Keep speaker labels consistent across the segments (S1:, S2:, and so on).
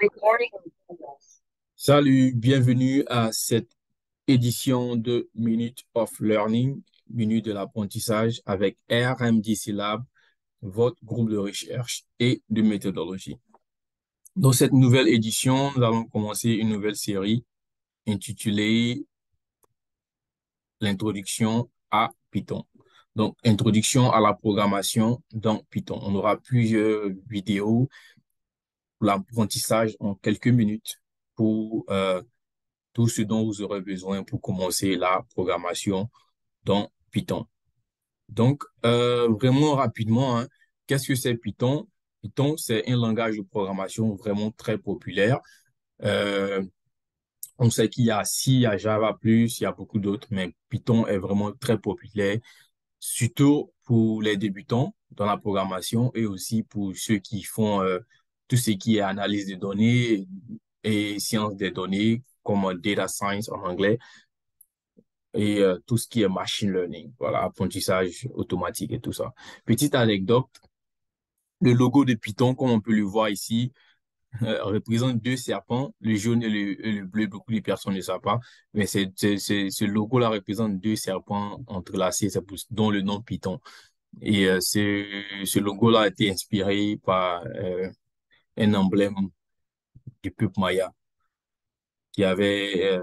S1: Recording.
S2: Salut, bienvenue à cette édition de Minute of Learning, Minute de l'apprentissage avec RMDC Lab, votre groupe de recherche et de méthodologie. Dans cette nouvelle édition, nous allons commencer une nouvelle série intitulée L'introduction à Python. Donc, introduction à la programmation dans Python. On aura plusieurs vidéos pour l'apprentissage en quelques minutes pour tout ce dont vous aurez besoin pour commencer la programmation dans Python. Donc, vraiment rapidement, hein, qu'est-ce que c'est Python? Python, c'est un langage de programmation vraiment très populaire. Euh, on sait qu'il y a C, il y a Java+, il y a beaucoup d'autres, mais Python est vraiment très populaire, surtout pour les débutants dans la programmation et aussi pour ceux qui font tout ce qui est analyse des données et sciences des données, comme data science en anglais et tout ce qui est machine learning, voilà, apprentissage automatique et tout ça. Petite anecdote, le logo de Python, comme on peut le voir ici, représente deux serpents, le jaune et le bleu. Beaucoup de personnes ne savent pas, mais ce logo-là représente deux serpents entrelacés, dont le nom Python. Et ce logo-là a été inspiré par un emblème du peuple maya qui avait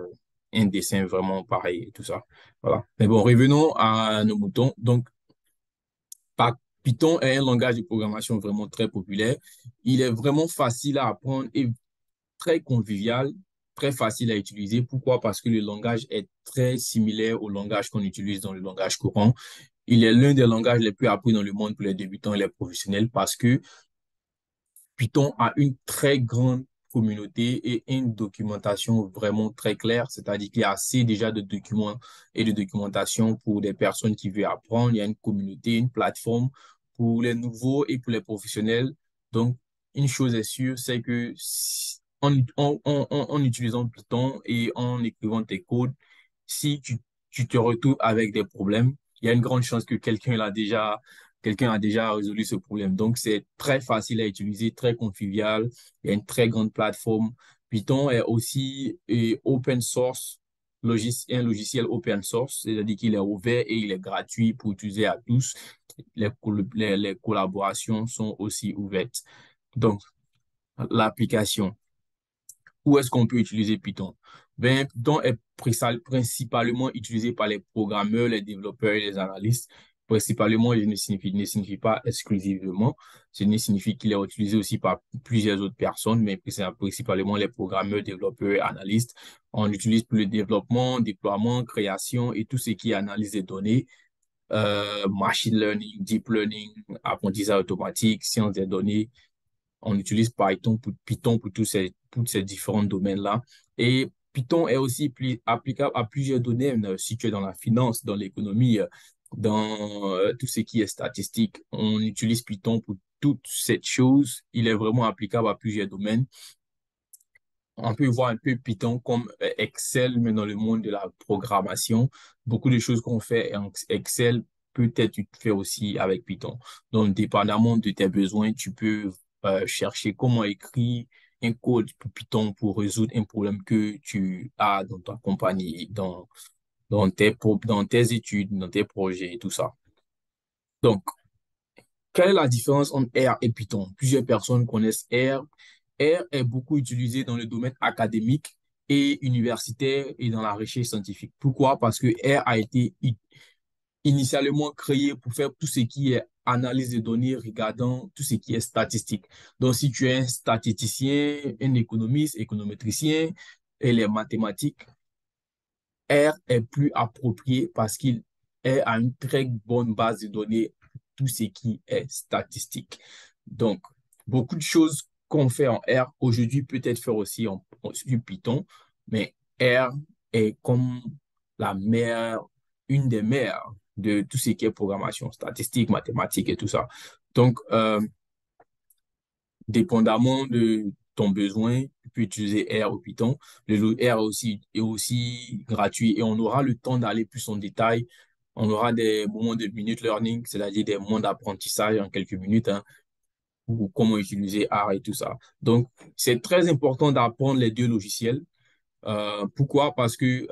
S2: un dessin vraiment pareil et tout ça. Voilà. Mais bon, revenons à nos moutons. Donc, Python est un langage de programmation vraiment très populaire. Il est vraiment facile à apprendre et très convivial, très facile à utiliser. Pourquoi? Parce que le langage est très similaire au langage qu'on utilise dans le langage courant. Il est l'un des langages les plus appris dans le monde pour les débutants et les professionnels parce que Python a une très grande communauté et une documentation vraiment très claire, c'est-à-dire qu'il y a assez déjà de documents et de documentation pour des personnes qui veulent apprendre. Il y a une communauté, une plateforme pour les nouveaux et pour les professionnels. Donc, une chose est sûre, c'est que en utilisant Python et en écrivant tes codes, si tu te retrouves avec des problèmes, il y a une grande chance que quelqu'un a déjà résolu ce problème. Donc, c'est très facile à utiliser, très convivial. Il y a une très grande plateforme. Python est aussi open source, un logiciel open source, c'est-à-dire qu'il est ouvert et il est gratuit pour utiliser à tous. Les collaborations sont aussi ouvertes. Donc, l'application. Où est-ce qu'on peut utiliser Python? Ben, Python est principalement utilisé par les programmeurs, les développeurs et les analystes. Principalement, il ne signifie pas exclusivement. Ce ne signifie qu'il est utilisé aussi par plusieurs autres personnes, mais c'est principalement les programmeurs, développeurs et analystes. On l'utilise pour le développement, déploiement, création et tout ce qui est analyse des données, machine learning, deep learning, apprentissage automatique, sciences des données, on utilise Python pour tous ces différents domaines-là. Et Python est aussi applicable à plusieurs domaines. Si tu es dans la finance, dans l'économie, dans tout ce qui est statistique, on utilise Python pour toutes ces choses. Il est vraiment applicable à plusieurs domaines. On peut voir un peu Python comme Excel, mais dans le monde de la programmation. Beaucoup de choses qu'on fait en Excel, peut-être tu fais aussi avec Python. Donc, dépendamment de tes besoins, tu peux chercher comment écrire un code pour Python pour résoudre un problème que tu as dans ta compagnie, dans tes études, dans tes projets et tout ça. Donc, quelle est la différence entre R et Python? Plusieurs personnes connaissent R. R est beaucoup utilisé dans le domaine académique et universitaire et dans la recherche scientifique. Pourquoi? Parce que R a été initialement créé pour faire tout ce qui est analyse de données regardant tout ce qui est statistique. Donc, si tu es un statisticien, un économiste, économétricien et les mathématiques, R est plus approprié parce qu'il est à une très bonne base de données, tout ce qui est statistique. Donc, beaucoup de choses qu'on fait en R aujourd'hui peut être fait aussi sur Python, mais R est comme la mère, une des mères de tout ce qui est programmation statistique, mathématique et tout ça. Donc, dépendamment de ton besoin, tu peux utiliser R ou Python. R est aussi gratuit et on aura le temps d'aller plus en détail. On aura des moments de minute learning, c'est-à-dire des moments d'apprentissage en quelques minutes, hein, ou comment utiliser R et tout ça. Donc, c'est très important d'apprendre les deux logiciels. Pourquoi? Parce que,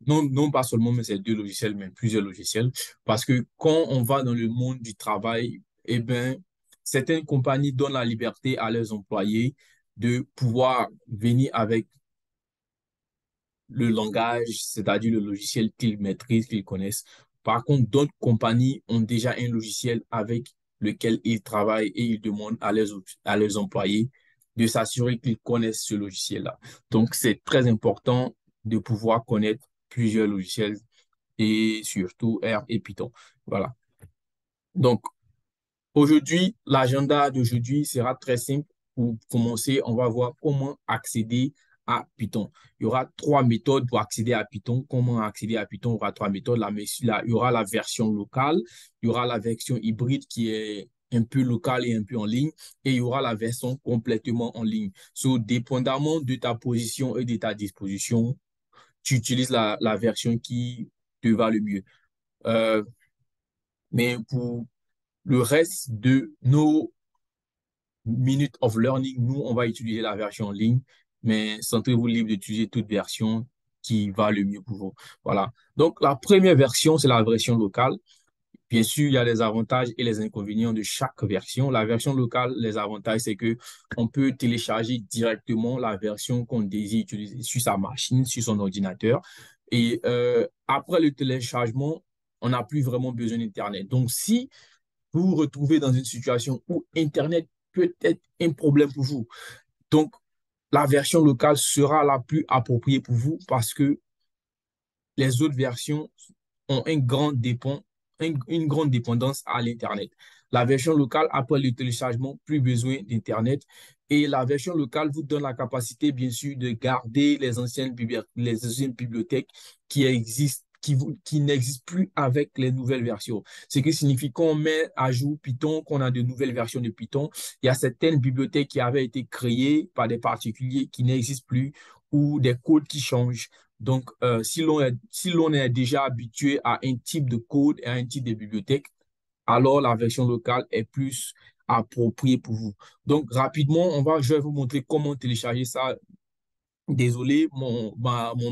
S2: non pas seulement mais ces deux logiciels, mais plusieurs logiciels. Parce que quand on va dans le monde du travail, eh ben, certaines compagnies donnent la liberté à leurs employés de pouvoir venir avec le langage, c'est-à-dire le logiciel qu'ils maîtrisent, qu'ils connaissent. Par contre, d'autres compagnies ont déjà un logiciel avec lequel ils travaillent et ils demandent à leurs employés de s'assurer qu'ils connaissent ce logiciel-là. Donc, c'est très important de pouvoir connaître plusieurs logiciels et surtout R et Python. Voilà. Donc, aujourd'hui, l'agenda d'aujourd'hui sera très simple. Pour commencer, on va voir comment accéder à Python. Il y aura trois méthodes pour accéder à Python. Comment accéder à Python? Il y aura trois méthodes. Il y aura la version locale, il y aura la version hybride qui est un peu locale et un peu en ligne, et il y aura la version complètement en ligne. So, dépendamment de ta position et de ta disposition, tu utilises la version qui te va le mieux. Euh, mais pour le reste de nos minutes of learning, nous, on va utiliser la version en ligne, mais sentez-vous libre d'utiliser toute version qui va le mieux pour vous. Voilà. Donc, la première version, c'est la version locale. Bien sûr, il y a les avantages et les inconvénients de chaque version. La version locale, les avantages, c'est que on peut télécharger directement la version qu'on désire utiliser sur sa machine, sur son ordinateur. Et après le téléchargement, on n'a plus vraiment besoin d'Internet. Donc, si vous vous retrouvez dans une situation où Internet peut être un problème pour vous. Donc, la version locale sera la plus appropriée pour vous parce que les autres versions ont une grande dépendance à l'Internet. La version locale, après le téléchargement, plus besoin d'Internet. Et la version locale vous donne la capacité, bien sûr, de garder les anciennes bibliothèques qui existent, qui n'existent plus avec les nouvelles versions. Ce qui signifie qu'on met à jour Python, qu'on a de nouvelles versions de Python. Il y a certaines bibliothèques qui avaient été créées par des particuliers qui n'existent plus ou des codes qui changent. Donc, si l'on est déjà habitué à un type de code et à un type de bibliothèque, alors la version locale est plus appropriée pour vous. Donc, rapidement, je vais vous montrer comment télécharger ça. Désolé, mon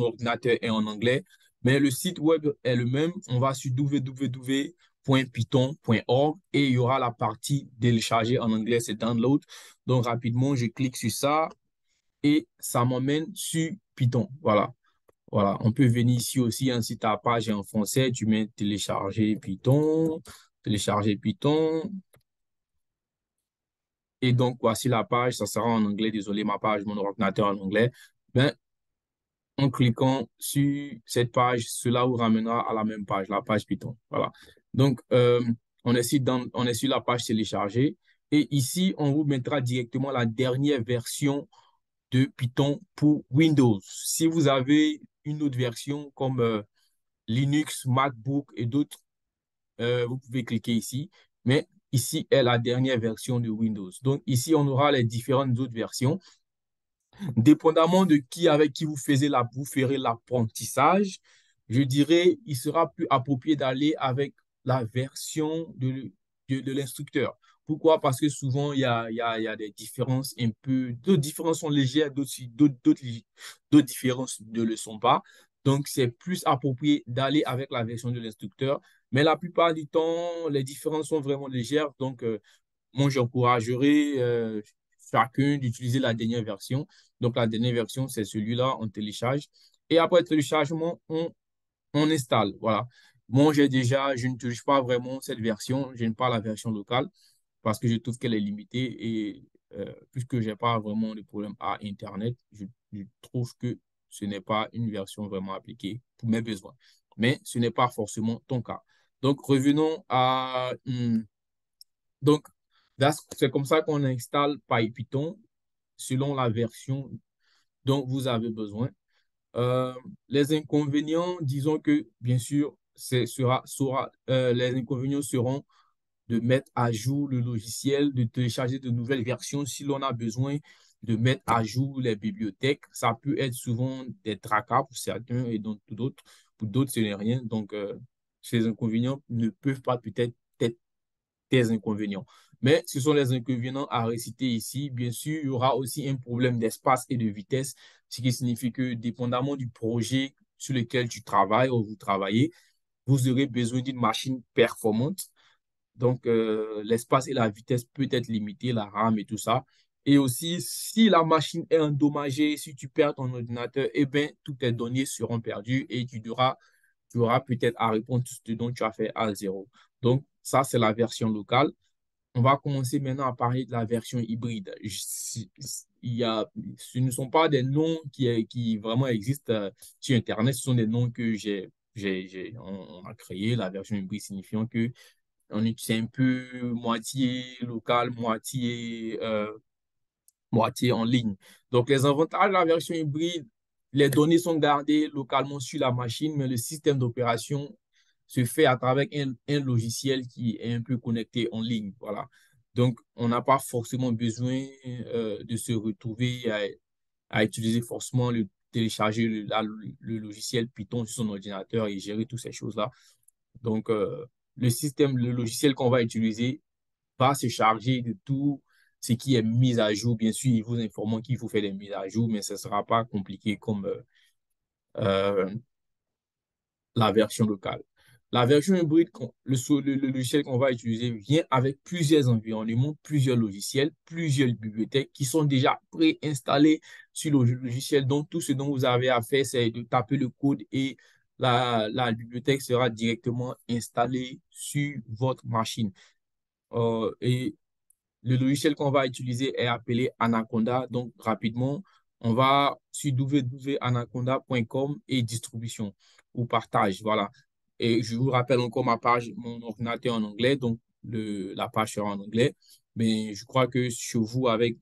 S2: ordinateur est en anglais, mais le site web est le même. On va sur www.python.org et il y aura la partie télécharger en anglais, c'est download. Donc, rapidement, je clique sur ça et ça m'emmène sur Python. Voilà. Voilà, on peut venir ici aussi, hein, si ta page est en français, tu mets télécharger Python. Et donc, voici la page, ça sera en anglais. Désolé, ma page, mon ordinateur en anglais. Ben, en cliquant sur cette page, cela vous ramènera à la même page, la page Python. Voilà. Donc, on est sur la page télécharger. Et ici, on vous mettra directement la dernière version de Python pour Windows. Si vous avez une autre version comme Linux, MacBook et d'autres, vous pouvez cliquer ici. Mais ici est la dernière version de Windows. Donc ici, on aura les différentes autres versions. Dépendamment de avec qui vous ferez l'apprentissage, je dirais, il sera plus approprié d'aller avec la version de l'instructeur. Pourquoi? Parce que souvent, il y a des différences un peu, d'autres différences sont légères, d'autres différences ne le sont pas. Donc, c'est plus approprié d'aller avec la version de l'instructeur. Mais la plupart du temps, les différences sont vraiment légères. Donc, moi, j'encouragerais chacun d'utiliser la dernière version. Donc, la dernière version, c'est celui-là, on télécharge. Et après le téléchargement, on installe. Voilà. Moi, je n'utilise pas vraiment cette version. Je n'ai pas la version locale parce que je trouve qu'elle est limitée. Et puisque je n'ai pas vraiment de problème à Internet, je trouve que ce n'est pas une version vraiment appliquée pour mes besoins. Mais ce n'est pas forcément ton cas. Donc, revenons à, donc, c'est comme ça qu'on installe Python selon la version dont vous avez besoin. Euh, les inconvénients, disons que, bien sûr, les inconvénients seront de mettre à jour le logiciel, de télécharger de nouvelles versions si l'on a besoin de mettre à jour les bibliothèques. Ça peut être souvent des tracas pour certains et donc pour d'autres. Pour d'autres, ce n'est rien. Donc, ces inconvénients ne peuvent pas peut-être être des inconvénients. Mais ce sont les inconvénients à réciter ici. Bien sûr, il y aura aussi un problème d'espace et de vitesse, ce qui signifie que dépendamment du projet sur lequel tu travailles ou vous travaillez, vous aurez besoin d'une machine performante. Donc, l'espace et la vitesse peut être limités, la RAM et tout ça. Et aussi, si la machine est endommagée, si tu perds ton ordinateur, eh bien, toutes tes données seront perdues et tu auras peut-être à répondre tout ce dont tu as fait à zéro. Donc, ça, c'est la version locale. On va commencer maintenant à parler de la version hybride. Il y a, ce ne sont pas des noms qui vraiment existent sur Internet, ce sont des noms que on a créés, la version hybride signifiant que c'est un peu moitié local, moitié en ligne. Donc, les avantages de la version hybride, les données sont gardées localement sur la machine, mais le système d'opération se fait à travers un logiciel qui est un peu connecté en ligne. Voilà. Donc, on n'a pas forcément besoin de se retrouver à utiliser forcément télécharger le logiciel Python sur son ordinateur et gérer toutes ces choses-là. Donc, le logiciel qu'on va utiliser va se charger de tout ce qui est mis à jour. Bien sûr, il vous informe qu'il faut faire des mises à jour, mais ce ne sera pas compliqué comme euh, la version locale. La version hybride, le logiciel qu'on va utiliser vient avec plusieurs environnements, plusieurs logiciels, plusieurs bibliothèques qui sont déjà préinstallées sur le logiciel. Donc, tout ce dont vous avez à faire, c'est de taper le code et la bibliothèque sera directement installée sur votre machine. Et le logiciel qu'on va utiliser est appelé Anaconda. Donc, rapidement, on va sur www.anaconda.com et distribution ou partage. Voilà. Et je vous rappelle encore ma page, mon ordinateur en anglais. Donc, la page sera en anglais. Mais je crois que chez vous, avec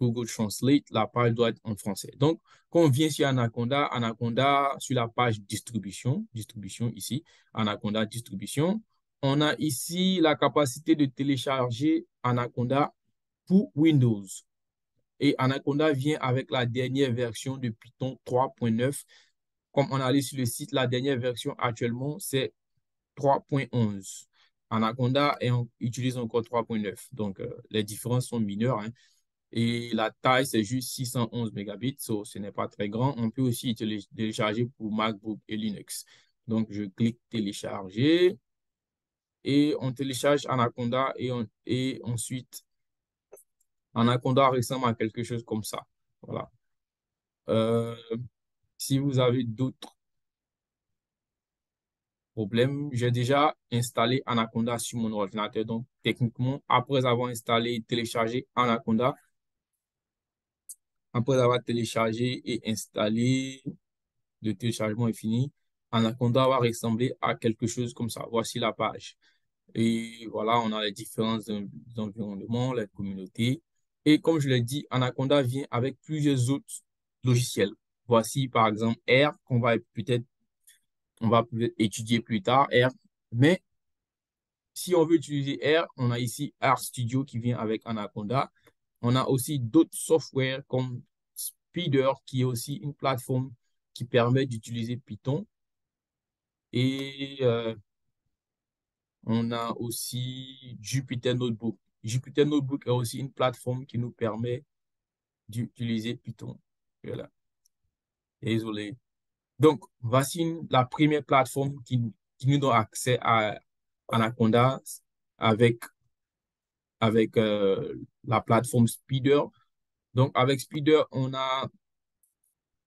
S2: Google Translate, la page doit être en français. Donc, quand on vient sur Anaconda, Anaconda, sur la page distribution ici, Anaconda distribution, on a ici la capacité de télécharger Anaconda pour Windows. Et Anaconda vient avec la dernière version de Python 3.9. Comme on allait sur le site, la dernière version actuellement, c'est 3.11. Anaconda utilise encore 3.9. Donc, les différences sont mineures, hein. Et la taille, c'est juste 611 mégabits, so ce n'est pas très grand. On peut aussi télécharger pour MacBook et Linux. Donc, je clique télécharger et on télécharge Anaconda et ensuite, Anaconda ressemble à quelque chose comme ça. Voilà. Euh, si vous avez d'autres problèmes, j'ai déjà installé Anaconda sur mon ordinateur. Donc, techniquement, après avoir installé et téléchargé Anaconda, après avoir téléchargé et installé, le téléchargement est fini, Anaconda va ressembler à quelque chose comme ça. Voici la page. Et voilà, on a les différents environnements, les communautés. Et comme je l'ai dit, Anaconda vient avec plusieurs autres logiciels. Voici par exemple R, on va peut-être étudier plus tard, R. Mais si on veut utiliser R, on a ici R Studio qui vient avec Anaconda. On a aussi d'autres softwares comme Speeder, qui est aussi une plateforme qui permet d'utiliser Python. Et on a aussi Jupyter Notebook. Jupyter Notebook est aussi une plateforme qui nous permet d'utiliser Python. Voilà. Désolé. Donc, voici la première plateforme qui nous donne accès à Anaconda avec, avec la plateforme Speeder. Donc, avec Speeder,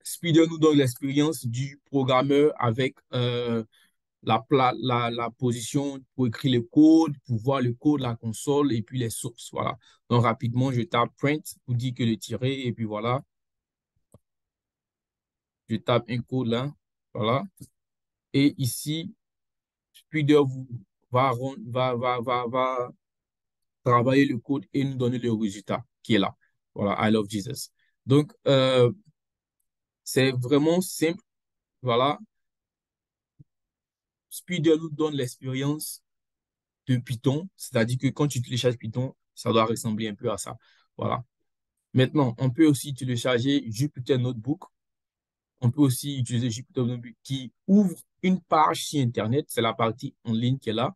S2: Speeder nous donne l'expérience du programmeur avec la position pour écrire le code, pour voir le code, la console et puis les sources. Voilà. Donc, rapidement, je tape print pour dire que le tirer et puis voilà. Je tape un code là. Voilà. Et ici, Speeder va travailler le code et nous donner le résultat qui est là. Voilà. I love Jesus. Donc, c'est vraiment simple. Voilà. Speeder nous donne l'expérience de Python, c'est-à-dire que quand tu télécharges Python, ça doit ressembler un peu à ça. Voilà. Maintenant, on peut aussi télécharger Jupyter Notebook. On peut aussi utiliser Jupyter Notebook qui ouvre une page sur Internet. C'est la partie en ligne qui est là.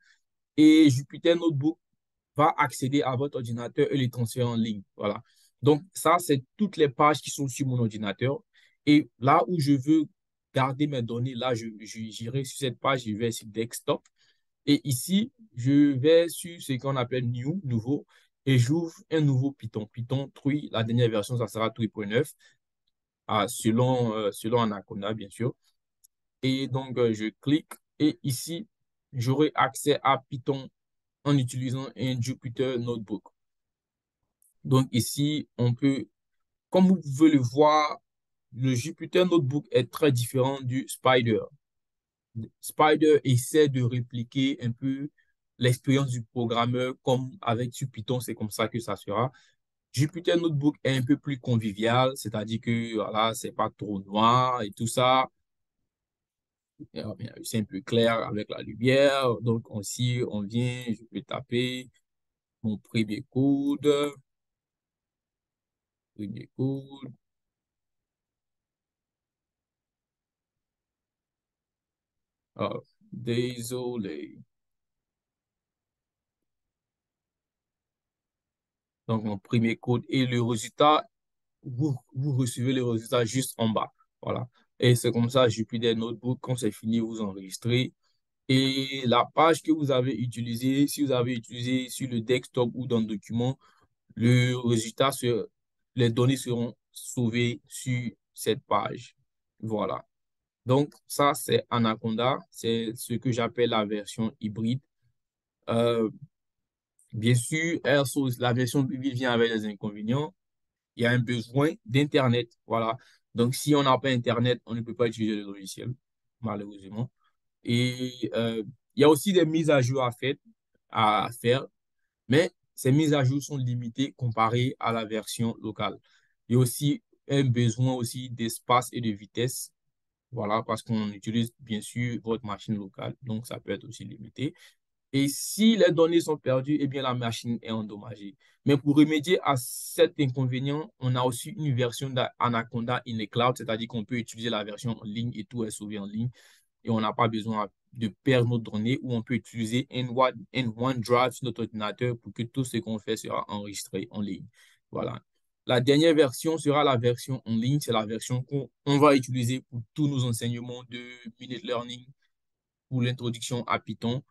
S2: et Jupyter Notebook va accéder à votre ordinateur et les transférer en ligne. Voilà. Donc, ça, c'est toutes les pages qui sont sur mon ordinateur. Et là où je veux garder mes données, là, j'irai sur cette page, je vais sur Desktop. Et ici, je vais sur ce qu'on appelle New, nouveau, et j'ouvre un nouveau Python. Python 3, la dernière version, ça sera 3.9, selon Anaconda, bien sûr. Et donc, je clique et ici, j'aurai accès à Python en utilisant un Jupyter Notebook. Donc ici, on peut, comme vous pouvez le voir, le Jupyter Notebook est très différent du Spider. Spider essaie de répliquer un peu l'expérience du programmeur comme avec sur Python, c'est comme ça que ça sera. Jupyter Notebook est un peu plus convivial, c'est-à-dire que voilà, c'est pas trop noir et tout ça. C'est un peu clair avec la lumière. Donc aussi, on vient, je peux taper mon premier code. Ah, désolé. Donc, mon premier code et le résultat, vous recevez le résultat juste en bas. Voilà. Et c'est comme ça, j'ai pris des notebooks. Quand c'est fini, vous enregistrez. Et la page que vous avez utilisée, si vous avez utilisé sur le desktop ou dans le document, le résultat, les données seront sauvées sur cette page. Voilà. Donc, ça, c'est Anaconda. C'est ce que j'appelle la version hybride. Euh, Bien sûr, AirSource, la version hybride vient avec des inconvénients. Il y a un besoin d'Internet. Voilà. Donc, si on n'a pas Internet, on ne peut pas utiliser le logiciel, malheureusement. Et il y a aussi des mises à jour à faire, mais ces mises à jour sont limitées comparées à la version locale. Il y a aussi un besoin aussi d'espace et de vitesse. Voilà, parce qu'on utilise bien sûr votre machine locale, donc ça peut être aussi limité. Et si les données sont perdues, eh bien, la machine est endommagée. Mais pour remédier à cet inconvénient, on a aussi une version d'Anaconda in the cloud, c'est-à-dire qu'on peut utiliser la version en ligne et tout est sauvé en ligne. Et on n'a pas besoin de perdre nos données ou on peut utiliser OneDrive sur notre ordinateur pour que tout ce qu'on fait sera enregistré en ligne. Voilà. La dernière version sera la version en ligne. C'est la version qu'on va utiliser pour tous nos enseignements de Minute Learning, pour l'introduction à Python.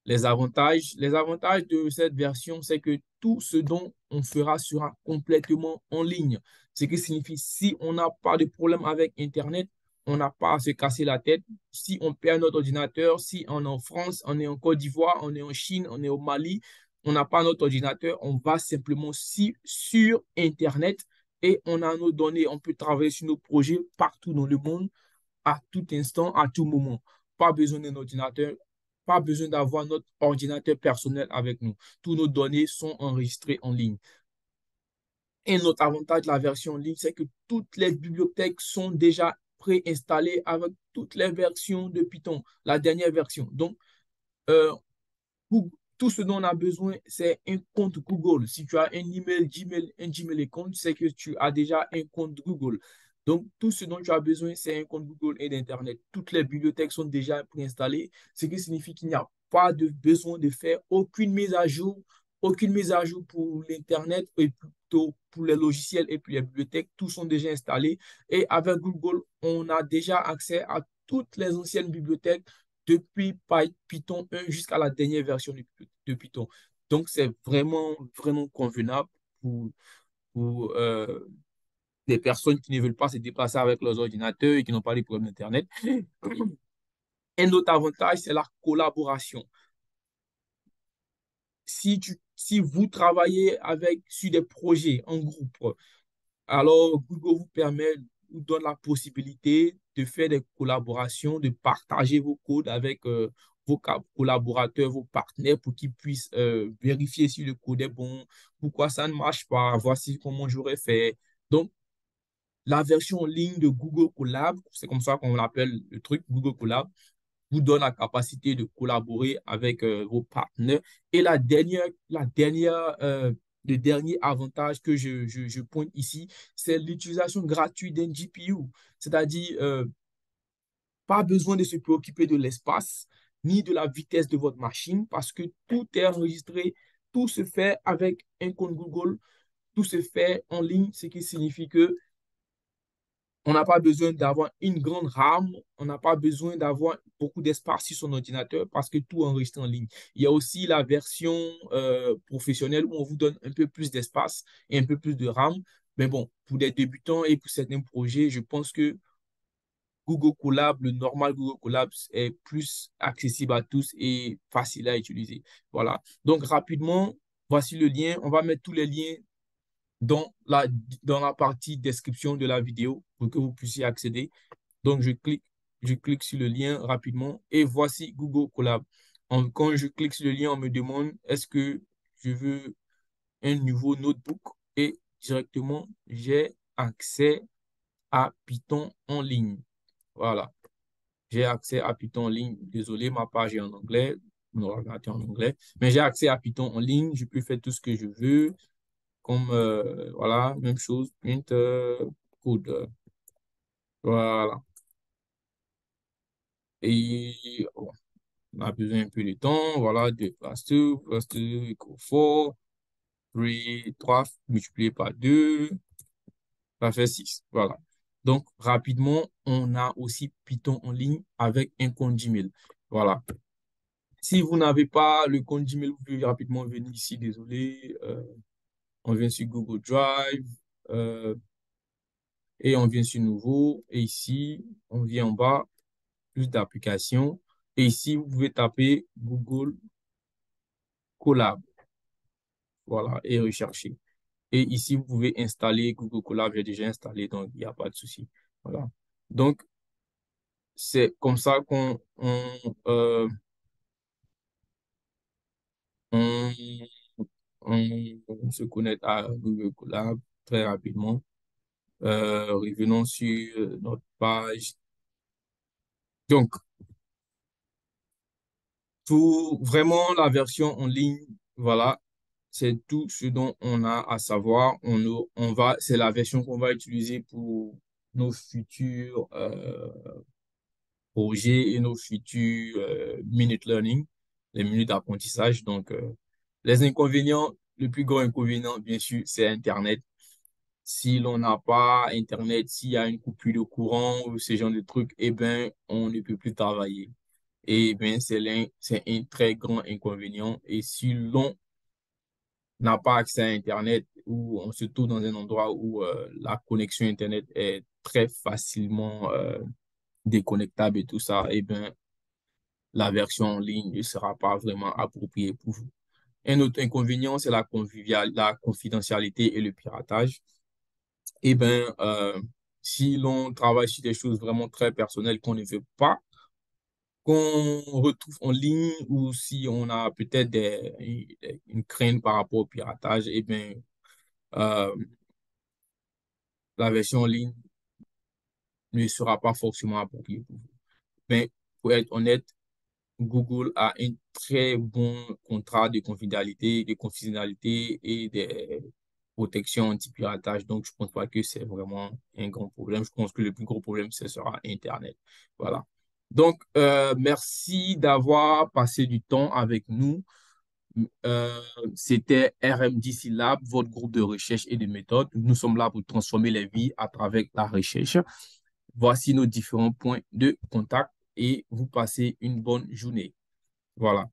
S2: Les avantages de cette version, c'est que tout ce dont on fera sera complètement en ligne. Ce qui signifie si on n'a pas de problème avec Internet, on n'a pas à se casser la tête. Si on perd notre ordinateur, si on est en France, on est en Côte d'Ivoire, on est en Chine, on est au Mali, on n'a pas notre ordinateur, on va simplement sur Internet et on a nos données. On peut travailler sur nos projets partout dans le monde à tout instant, à tout moment. Pas besoin d'un ordinateur, pas besoin d'avoir notre ordinateur personnel avec nous. Toutes nos données sont enregistrées en ligne. Un autre avantage de la version en ligne, c'est que toutes les bibliothèques sont déjà préinstallées avec toutes les versions de Python, la dernière version. Donc, euh, tout ce dont on a besoin, c'est un compte Google. Si tu as un email Gmail, un Gmail compte, c'est que tu as déjà un compte Google. Donc, tout ce dont tu as besoin, c'est un compte Google et d'Internet. Toutes les bibliothèques sont déjà préinstallées, ce qui signifie qu'il n'y a pas de besoin de faire aucune mise à jour pour l'Internet et plutôt pour les logiciels et puis les bibliothèques. Tous sont déjà installés. Et avec Google, on a déjà accès à toutes les anciennes bibliothèques depuis Python 1 jusqu'à la dernière version de Python. Donc, c'est vraiment, vraiment convenable pour des personnes qui ne veulent pas se déplacer avec leurs ordinateurs et qui n'ont pas de problèmes d'Internet. Un autre avantage, c'est la collaboration. Si vous travaillez sur des projets en groupe, alors Google vous donne la possibilité de faire des collaborations, de partager vos codes avec vos collaborateurs, vos partenaires pour qu'ils puissent vérifier si le code est bon, pourquoi ça ne marche pas, voici comment j'aurais fait. Donc, la version en ligne de Google Collab, c'est comme ça qu'on l'appelle le truc, Google Collab, vous donne la capacité de collaborer avec vos partenaires. Et le dernier avantage que je pointe ici, c'est l'utilisation gratuite d'un GPU. C'est-à-dire, pas besoin de se préoccuper de l'espace. ni de la vitesse de votre machine parce que tout est enregistré, tout se fait avec un compte Google, tout se fait en ligne, ce qui signifie que on n'a pas besoin d'avoir une grande RAM, on n'a pas besoin d'avoir beaucoup d'espace sur son ordinateur parce que tout est enregistré en ligne. Il y a aussi la version professionnelle où on vous donne un peu plus d'espace et un peu plus de RAM. Mais bon, pour des débutants et pour certains projets, je pense que Google Colab, le normal Google Colab est plus accessible à tous et facile à utiliser. Voilà. Donc, rapidement, voici le lien. On va mettre tous les liens dans dans la partie description de la vidéo pour que vous puissiez accéder. Donc, je clique sur le lien rapidement et voici Google Colab. Quand je clique sur le lien, on me demande est-ce que je veux un nouveau notebook et directement, j'ai accès à Python en ligne. Voilà. J'ai accès à Python en ligne. Désolé, ma page est en anglais. Mon ordinateur en anglais. Mais j'ai accès à Python en ligne. Je peux faire tout ce que je veux. Comme, voilà, même chose. Print, code. Voilà. Et bon, on a besoin un peu de temps. Voilà, 2 plus 2 equal 4. 3 multiplié par 2, ça fait 6. Voilà. Donc, rapidement, on a aussi Python en ligne avec un compte Gmail. Voilà. Si vous n'avez pas le compte Gmail, vous pouvez rapidement venir ici. Désolé. On vient sur Google Drive et on vient sur Nouveau. Et ici, on vient en bas, plus d'applications. Et ici, vous pouvez taper Google Colab. Voilà. Et rechercher. Et ici, vous pouvez installer Google Colab. J'ai déjà installé, donc il n'y a pas de souci. Voilà. Donc, c'est comme ça on, on se connecte à Google Colab très rapidement. Revenons sur notre page. Donc, pour vraiment la version en ligne, voilà, c'est tout ce dont on a à savoir. C'est la version qu'on va utiliser pour nos futurs projets et nos futurs minute learning, les minutes d'apprentissage. Donc, les inconvénients, le plus grand inconvénient, bien sûr, c'est Internet. Si l'on n'a pas Internet, s'il y a une coupure de courant ou ce genre de trucs, eh ben, on ne peut plus travailler. Et ben, c'est un très grand inconvénient. Et si l'on n'a pas accès à Internet ou on se trouve dans un endroit où la connexion Internet est très facilement déconnectable et tout ça, eh ben, la version en ligne ne sera pas vraiment appropriée pour vous. Un autre inconvénient, c'est la confidentialité et le piratage. Eh ben, si l'on travaille sur des choses vraiment très personnelles qu'on ne veut pas qu'on retrouve en ligne ou si on a peut-être une crainte par rapport au piratage, eh bien, euh, la version en ligne ne sera pas forcément appropriée pour vous. Mais pour être honnête, Google a un très bon contrat de confidentialité et de protection anti-piratage. Donc, je pense pas que c'est vraiment un grand problème. Je pense que le plus gros problème, ce sera Internet. Voilà. Donc, merci d'avoir passé du temps avec nous. Euh, C'était RMDC Lab, votre groupe de recherche et de méthode. Nous sommes là pour transformer les vies à travers la recherche. Voici nos différents points de contact et vous passez une bonne journée. Voilà.